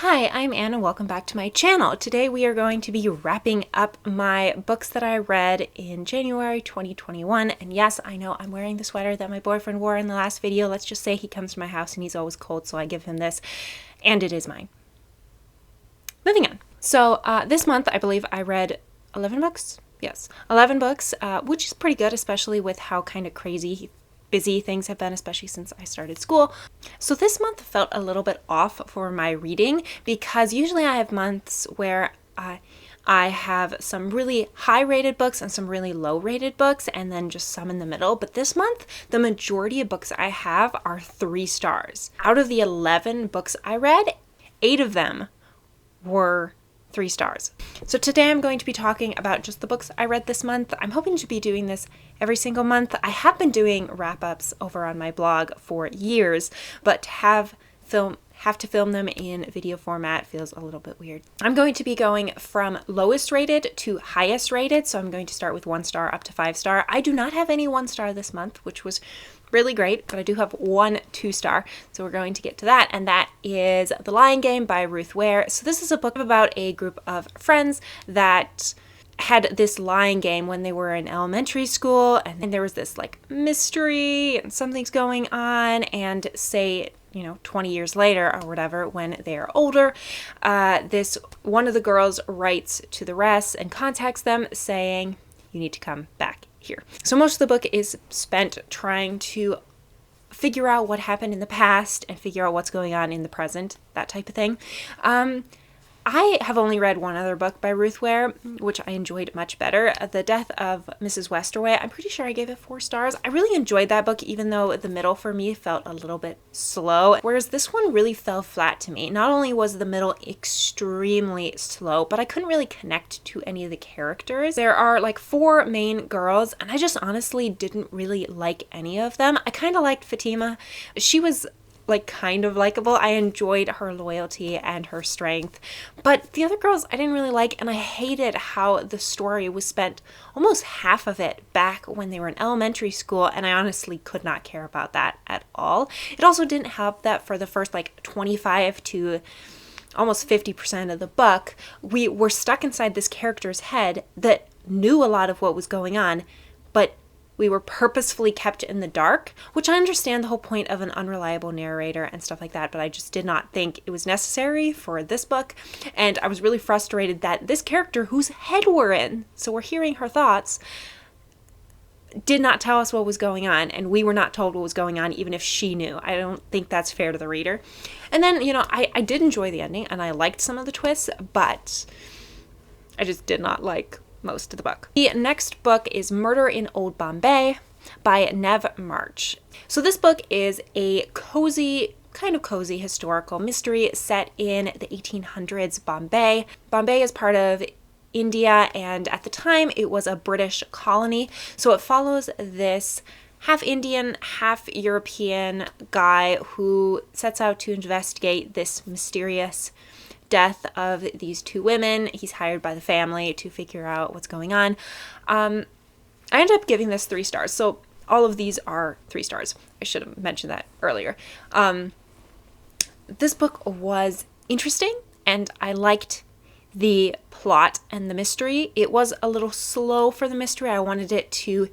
Hi, I'm Anne and welcome back to my channel. Today we are going to be wrapping up my books that I read in January 2021. And yes, I know I'm wearing the sweater that my boyfriend wore in the last video. Let's just say he comes to my house and he's always cold, so I give him this, and it is mine. Moving on. So this month I believe I read 11 books. Yes, 11 books, which is pretty good, especially with how kind of crazy busy things have been, especially since I started school. So this month felt a little bit off for my reading because usually I have months where I have some really high rated books and some really low rated books and then just some in the middle. But this month, the majority of books I have are 3 stars. Out of the 11 books I read, 8 of them were 3 stars. So today I'm going to be talking about just the books I read this month. I'm hoping to be doing this every single month. I have been doing wrap-ups over on my blog for years, but to have to film them in video format feels a little bit weird. I'm going to be going from lowest rated to highest rated, so I'm going to start with 1 star up to 5 star. I do not have any 1 star this month, which was really great, but I do have 1 2-star, so we're going to get to that, and that is The Lying Game by Ruth Ware. So this is a book about a group of friends that had this lying game when they were in elementary school, and there was this like mystery and something's going on, and say 20 years later or whatever, when they are older, this one of the girls writes to the rest and contacts them saying, you need to come back here. So most of the book is spent trying to figure out what happened in the past and figure out what's going on in the present, that type of thing. I have only read one other book by Ruth Ware, which I enjoyed much better, The Death of Mrs. Westerway. I'm pretty sure I gave it 4 stars. I really enjoyed that book, even though the middle for me felt a little bit slow, whereas this one really fell flat to me. Not only was the middle extremely slow, but I couldn't really connect to any of the characters. There are like 4 main girls, and I just honestly didn't really like any of them. I kind of liked Fatima. She was like kind of likable. I enjoyed her loyalty and her strength, but the other girls I didn't really like, and I hated how the story was spent almost half of it back when they were in elementary school, and I honestly could not care about that at all. It also didn't help that for the first like 25 to almost 50% of the book, we were stuck inside this character's head that knew a lot of what was going on, but we were purposefully kept in the dark, which I understand the whole point of an unreliable narrator and stuff like that, but I just did not think it was necessary for this book. And I was really frustrated that this character whose head we're in, so we're hearing her thoughts, did not tell us what was going on, and we were not told what was going on even if she knew. I don't think that's fair to the reader. And then, I did enjoy the ending and I liked some of the twists, but I just did not like most of the book. The next book is Murder in Old Bombay by Nev March. So this book is a kind of cozy historical mystery set in the 1800s Bombay. Bombay is part of India, and at the time it was a British colony. So it follows this half Indian, half European guy who sets out to investigate this mysterious death of these 2 women. He's hired by the family to figure out what's going on. I ended up giving this 3 stars. So all of these are 3 stars. I should have mentioned that earlier. This book was interesting and I liked the plot and the mystery. It was a little slow for the mystery. I wanted it to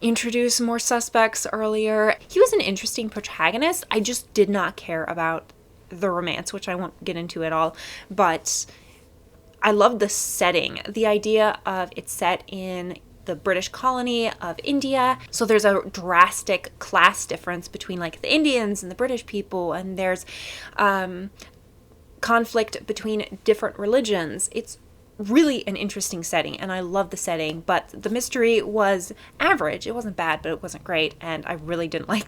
introduce more suspects earlier. He was an interesting protagonist. I just did not care about the romance, which I won't get into at all, but I love the setting. The idea of it's set in the British colony of India, so there's a drastic class difference between like the Indians and the British people, and there's conflict between different religions. It's really an interesting setting, and I love the setting, but the mystery was average. It wasn't bad, but it wasn't great, and I really didn't like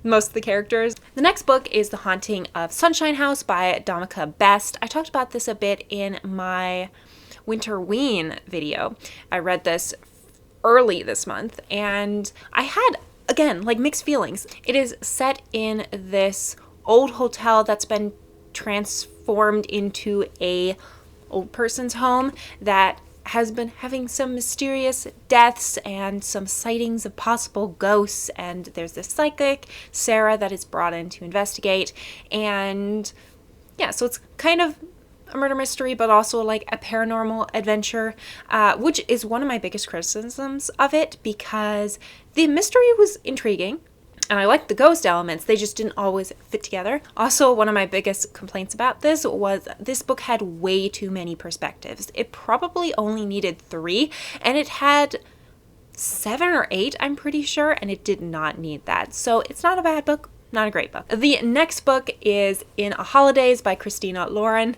most of the characters. The next book is The Haunting of Sunshine House by Dollmaker Best. I talked about this a bit in my Winter Ween video. I read this early this month, and I had, again, like mixed feelings. It is set in this old hotel that's been transformed into a old person's home that has been having some mysterious deaths and some sightings of possible ghosts, and there's this psychic, Sarah, that is brought in to investigate, and yeah, so it's kind of a murder mystery, but also like a paranormal adventure, which is one of my biggest criticisms of it, because the mystery was intriguing and I liked the ghost elements. They just didn't always fit together. Also, one of my biggest complaints about this was this book had way too many perspectives. It probably only needed 3, and it had 7 or 8, I'm pretty sure, and it did not need that. So it's not a bad book, not a great book. The next book is In a Holidaze by Christie, not Lauren.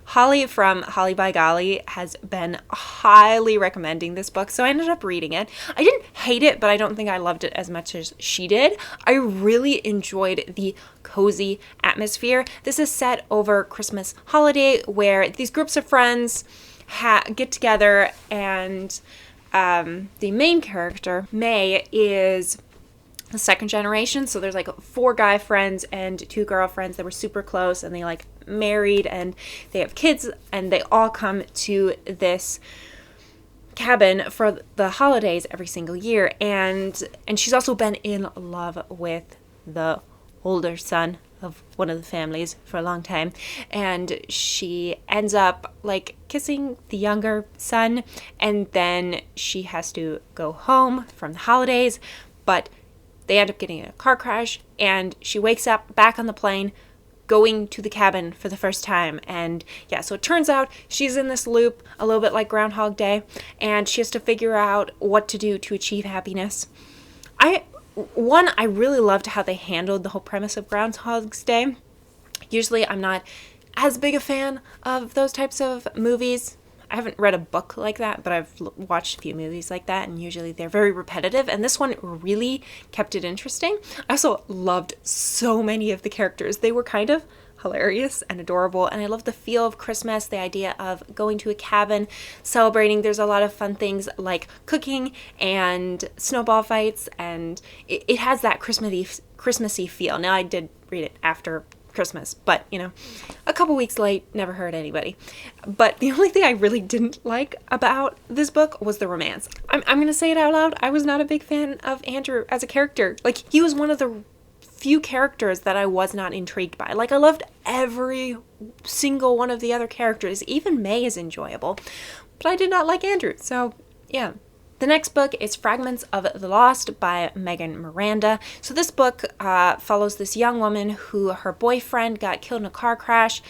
Holly from Holly by Golly has been highly recommending this book, so I ended up reading it. I didn't hate it, but I don't think I loved it as much as she did. I really enjoyed the cozy atmosphere. This is set over Christmas holiday, where these groups of friends get together, and the main character, May, is the second generation. So there's like 4 guy friends and 2 girl friends that were super close, and they like married and they have kids, and they all come to this cabin for the holidays every single year. And she's also been in love with the older son of one of the families for a long time, and she ends up like kissing the younger son, and then she has to go home from the holidays, but they end up getting in a car crash, and she wakes up back on the plane going to the cabin for the first time. And yeah, so it turns out she's in this loop, a little bit like Groundhog Day, and she has to figure out what to do to achieve happiness. I really loved how they handled the whole premise of Groundhog's Day. Usually I'm not as big a fan of those types of movies. I haven't read a book like that, but I've watched a few movies like that, and usually they're very repetitive, and this one really kept it interesting. I also loved so many of the characters. They were kind of hilarious and adorable, and I love the feel of Christmas, the idea of going to a cabin, celebrating. There's a lot of fun things like cooking and snowball fights, and it has that Christmassy feel. Now, I did read it after Christmas, but you know, a couple weeks late, never hurt anybody. But the only thing I really didn't like about this book was the romance. I'm gonna say it out loud. I was not a big fan of Andrew as a character. Like, he was one of the few characters that I was not intrigued by. Like, I loved every single one of the other characters. Even May is enjoyable, but I did not like Andrew. So yeah. The next book is Fragments of the Lost by Megan Miranda. So this book follows this young woman who her boyfriend got killed in a car crash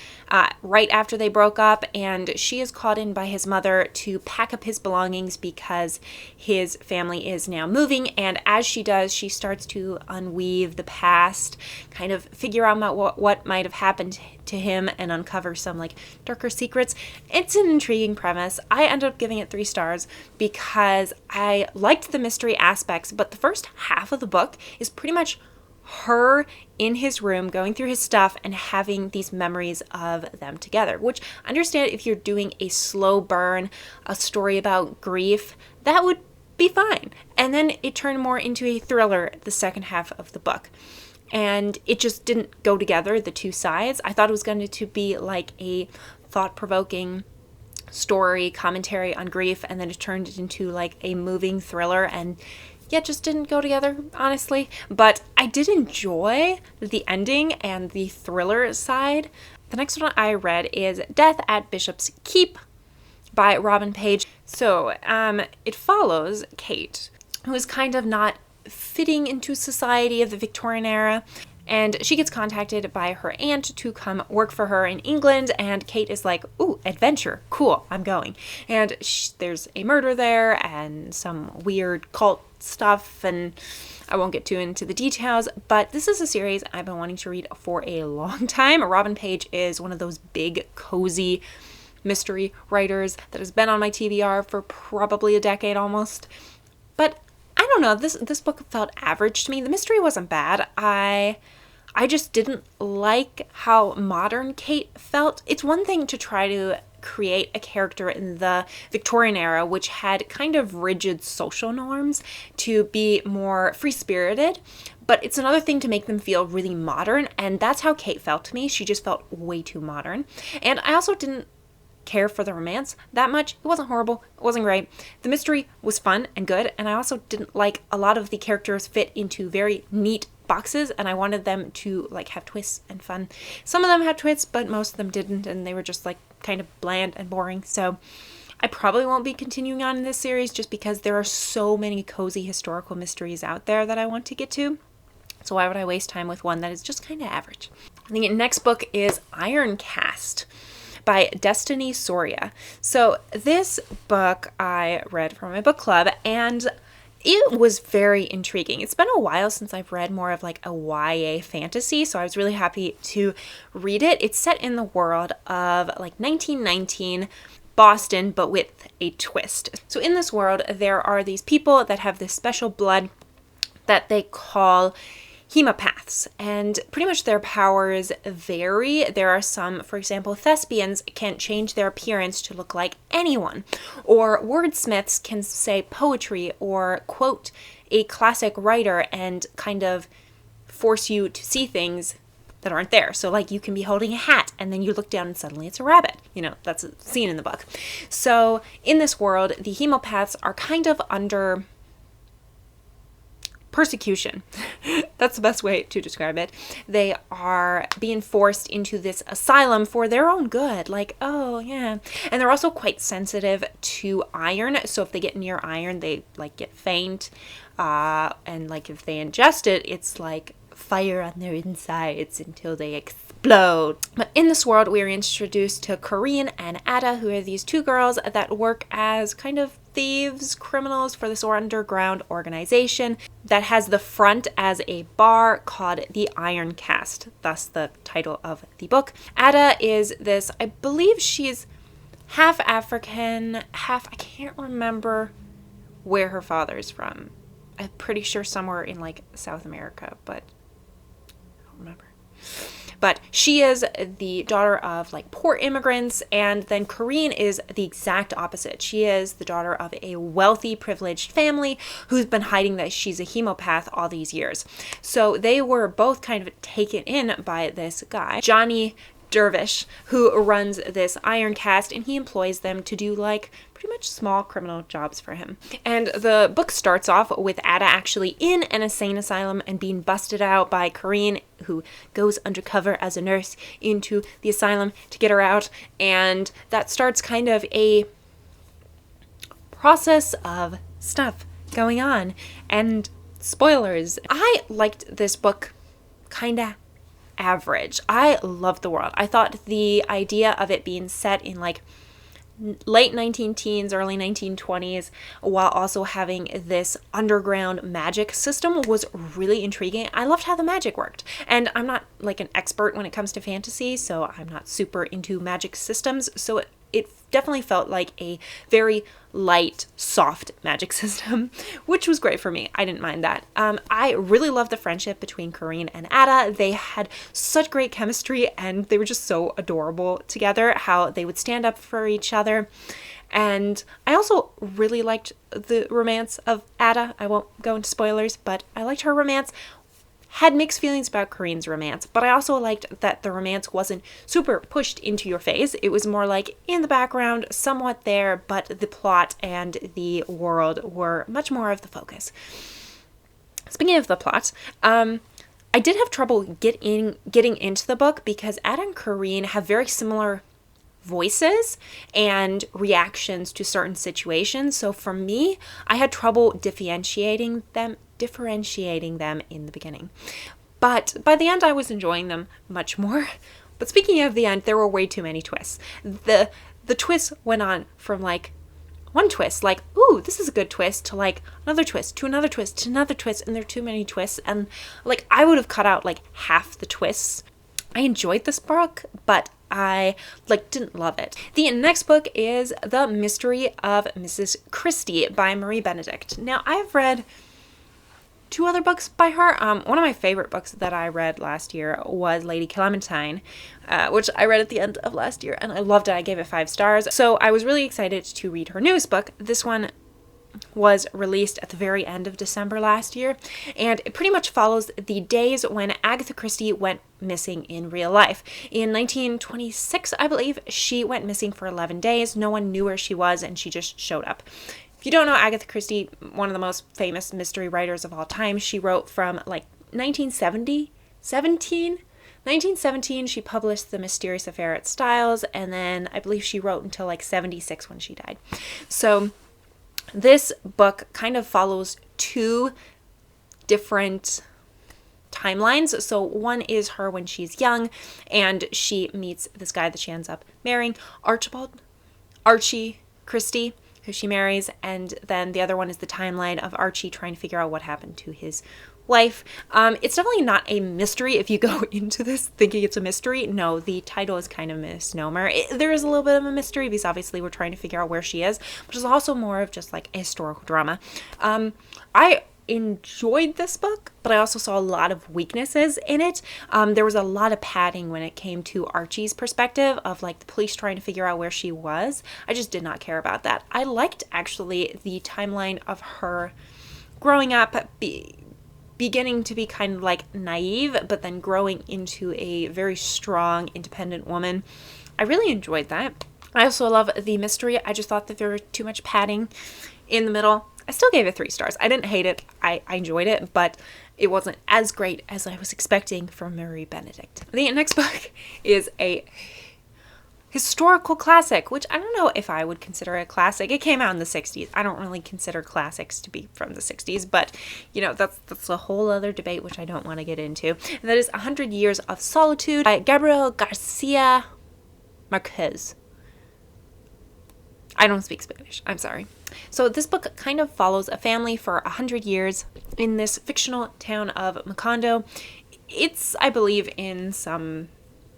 right after they broke up, and she is called in by his mother to pack up his belongings because his family is now moving. And as she does, she starts to unweave the past, kind of figure out what might have happened to him, and uncover some like darker secrets. It's an intriguing premise. I ended up giving it 3 stars because I liked the mystery aspects, but the first half of the book is pretty much her in his room going through his stuff and having these memories of them together, which I understand if you're doing a slow burn, a story about grief, that would be fine. And then it turned more into a thriller the second half of the book. And it just didn't go together, the two sides. I thought it was going to be like a thought-provoking story, commentary on grief, and then it turned into like a moving thriller, and yeah, it just didn't go together, honestly. But I did enjoy the ending and the thriller side. The next one I read is Death at Bishop's Keep by Robin Page. So it follows Kate, who is kind of not fitting into society of the Victorian era, and she gets contacted by her aunt to come work for her in England, and Kate is like, ooh, adventure, cool, I'm going. And there's a murder there and some weird cult stuff, and I won't get too into the details, but this is a series I've been wanting to read for a long time. Robin Page is one of those big, cozy mystery writers that has been on my TBR for probably a decade almost. But I don't know, this book felt average to me. The mystery wasn't bad. I just didn't like how modern Kate felt. It's one thing to try to create a character in the Victorian era, which had kind of rigid social norms, to be more free-spirited, but it's another thing to make them feel really modern, and that's how Kate felt to me. She just felt way too modern. And I also didn't care for the romance that much. It wasn't horrible. It wasn't great. The mystery was fun and good, and I also didn't like a lot of the characters fit into very neat boxes, and I wanted them to like have twists and fun. Some of them had twists, but most of them didn't, and they were just like kind of bland and boring. So I probably won't be continuing on in this series just because there are so many cozy historical mysteries out there that I want to get to. So why would I waste time with one that is just kind of average? The next book is Iron Cast by Destiny Soria. So this book I read from my book club, and it was very intriguing. It's been a while since I've read more of like a YA fantasy, so I was really happy to read it. It's set in the world of like 1919 Boston, but with a twist. So in this world, there are these people that have this special blood that they call hemopaths, and pretty much their powers vary. There are some, for example, thespians can change their appearance to look like anyone, or wordsmiths can say poetry or quote a classic writer and kind of force you to see things that aren't there. So like you can be holding a hat and then you look down and suddenly it's a rabbit. You know, that's a scene in the book. So in this world, the hemopaths are kind of under persecution. That's the best way to describe it. They are being forced into this asylum for their own good. Like, oh yeah. And they're also quite sensitive to iron. So if they get near iron, they like get faint. And like if they ingest it, it's like fire on their insides until they explode. But in this world, we are introduced to Corinne and Ada, who are these two girls that work as kind of thieves, criminals for this underground organization that has the front as a bar called the Iron Cast, thus the title of the book. Ada is this, I believe she's half African, half, I can't remember where her father is from. I'm pretty sure somewhere in like South America, but I don't remember. But she is the daughter of like poor immigrants, and then Corinne is the exact opposite. She is the daughter of a wealthy, privileged family who's been hiding that she's a hemopath all these years. So they were both kind of taken in by this guy, Johnny Dervish, who runs this Iron Cast, and he employs them to do like pretty much small criminal jobs for him. And the book starts off with Ada actually in an insane asylum and being busted out by Corinne, who goes undercover as a nurse into the asylum to get her out. And that starts kind of a process of stuff going on. And spoilers, I liked this book kinda average. I loved the world. I thought the idea of it being set in like late 19-teens, early 1920s, while also having this underground magic system was really intriguing. I loved how the magic worked. And I'm not like an expert when it comes to fantasy, so I'm not super into magic systems. So it definitely felt like a very light, soft magic system, which was great for me. I didn't mind that. I really loved the friendship between Corinne and Ada. They had such great chemistry, and they were just so adorable together, how they would stand up for each other. And I also really liked the romance of Ada. I won't go into spoilers, but I liked her romance. Had mixed feelings about Corinne's romance, but I also liked that the romance wasn't super pushed into your face. It was more like in the background, somewhat there, but the plot and the world were much more of the focus. Speaking of the plot, I did have trouble getting into the book because Ada and Corinne have very similar voices and reactions to certain situations. So for me, I had trouble differentiating them in the beginning. But by the end, I was enjoying them much more. But speaking of the end, there were way too many twists. The twists went on from like one twist, like, ooh, this is a good twist, to like another twist, to another twist, to another twist, and there are too many twists. And like I would have cut out like half the twists. I enjoyed this book, but I didn't love it. The next book is The Mystery of Mrs. Christie by Marie Benedict. Now, I've read two other books by her. One of my favorite books that I read last year was Lady Clementine, which I read at the end of last year, and I loved it. I gave it 5 stars. So I was really excited to read her newest book. This one was released at the very end of December last year, and it pretty much follows the days when Agatha Christie went missing in real life. In 1926, I believe, she went missing for 11 days. No one knew where she was, and she just showed up. If you don't know Agatha Christie, one of the most famous mystery writers of all time, she wrote from like 1917, she published The Mysterious Affair at Styles, and then I believe she wrote until like 76 when she died. So this book kind of follows two different timelines. So one is her when she's young and she meets this guy that she ends up marrying, Archie Christie, who she marries, and then the other one is the timeline of Archie trying to figure out what happened to his wife. It's definitely not a mystery if you go into this thinking it's a mystery. No, the title is kind of a misnomer. There is a little bit of a mystery because obviously we're trying to figure out where she is, but it's also more of just like a historical drama. I enjoyed this book, but I also saw a lot of weaknesses in it. There was a lot of padding when it came to Archie's perspective of like the police trying to figure out where she was. I just did not care about that. I liked actually the timeline of her growing up, beginning to be kind of like naive, but then growing into a very strong, independent woman. I really enjoyed that. I also love the mystery. I just thought that there was too much padding in the middle. I still gave it 3 stars. I didn't hate it. I enjoyed it, but it wasn't as great as I was expecting from Marie Benedict. The next book is a historical classic, which I don't know if I would consider a classic. It came out in the 60s. I don't really consider classics to be from the 60s, but you know, that's a whole other debate, which I don't want to get into. And that is 100 Years of Solitude by Gabriel Garcia Marquez. I don't speak Spanish. I'm sorry. So this book kind of follows a family for 100 years in this fictional town of Macondo. It's, I believe, in some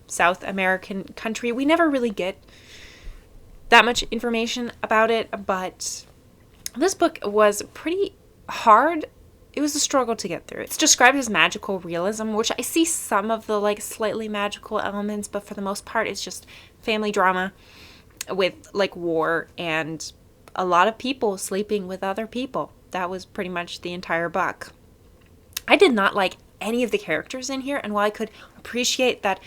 South American country. We never really get that much information about it, but this book was pretty hard. It was a struggle to get through. It's described as magical realism, which I see some of the like slightly magical elements, but for the most part, it's just family drama with like war and a lot of people sleeping with other people. That was pretty much the entire book. I did not like any of the characters in here, and while I could appreciate that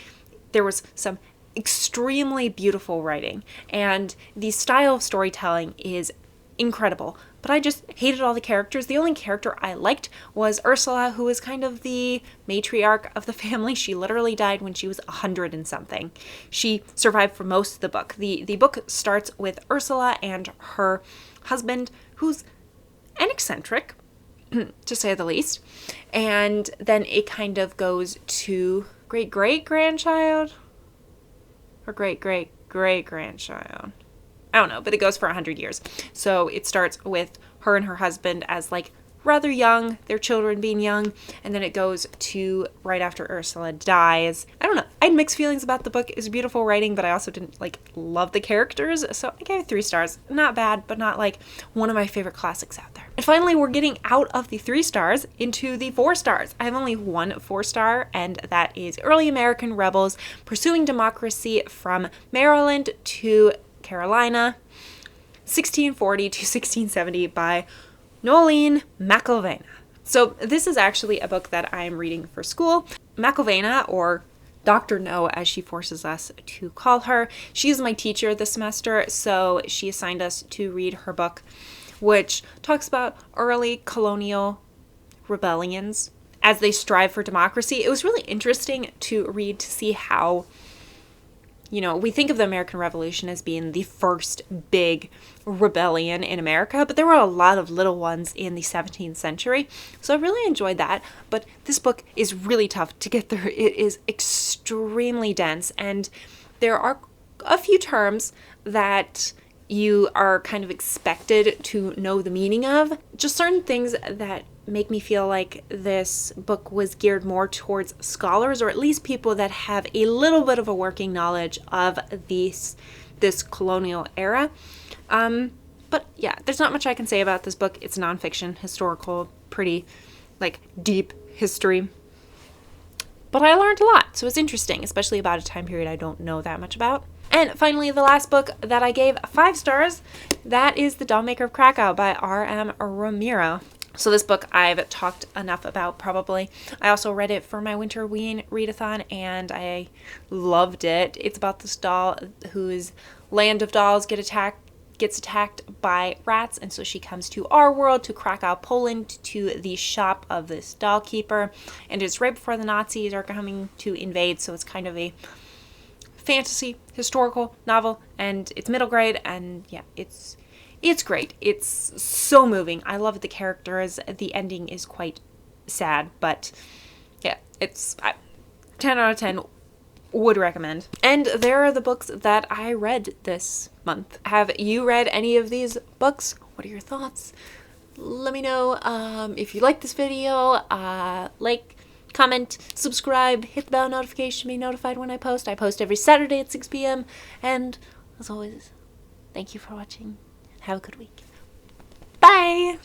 there was some extremely beautiful writing and the style of storytelling is incredible, but I just hated all the characters. The only character I liked was Ursula, who was kind of the matriarch of the family. She literally died when she was 100 and something. She survived for most of the book. The book starts with Ursula and her husband, who's an eccentric, to say the least, and then it kind of goes to great-great-grandchild or great-great-great-grandchild. I don't know, but it goes for 100 years. So it starts with her and her husband as like rather young, their children being young, and then it goes to right after Ursula dies. I don't know. I had mixed feelings about the book. It's beautiful writing, but I also didn't like love the characters. So I gave it 3 stars. Not bad, but not like one of my favorite classics out there. And finally, we're getting out of the 3 stars into the 4 stars. I have only one 4-star, and that is Early American Rebels Pursuing Democracy from Maryland to Carolina, 1640 to 1670 by Nolene McIlvena. So this is actually a book that I'm reading for school. McIlvena, or Dr. No, as she forces us to call her, she's my teacher this semester, so she assigned us to read her book, which talks about early colonial rebellions as they strive for democracy. It was really interesting to read to see how, you know, we think of the American Revolution as being the first big rebellion in America, but there were a lot of little ones in the 17th century. So I really enjoyed that. But this book is really tough to get through. It is extremely dense, and there are a few terms that you are kind of expected to know the meaning of. Just certain things that make me feel like this book was geared more towards scholars, or at least people that have a little bit of a working knowledge of this colonial era. But yeah, there's not much I can say about this book. It's nonfiction, historical, pretty like deep history. But I learned a lot, so it's interesting, especially about a time period I don't know that much about. And finally, the last book that I gave 5 stars, that is The Dollmaker of Krakow by R.M. Romero. So this book I've talked enough about probably. I also read it for my winter ween readathon and I loved it. It's about this doll whose land of dolls get attacked gets attacked by rats, and so she comes to our world, to Krakow, Poland, to the shop of this doll keeper, and it's right before the Nazis are coming to invade, so it's kind of a fantasy historical novel, and it's middle grade, and yeah, it's great. It's so moving. I love the characters. The ending is quite sad, but yeah, it's 10 out of 10. Would recommend. And there are the books that I read this month. Have you read any of these books? What are your thoughts? Let me know if you like this video. Like, comment, subscribe, hit the bell notification to be notified when I post. I post every Saturday at 6 p.m. And as always, thank you for watching. Have a good week. Bye!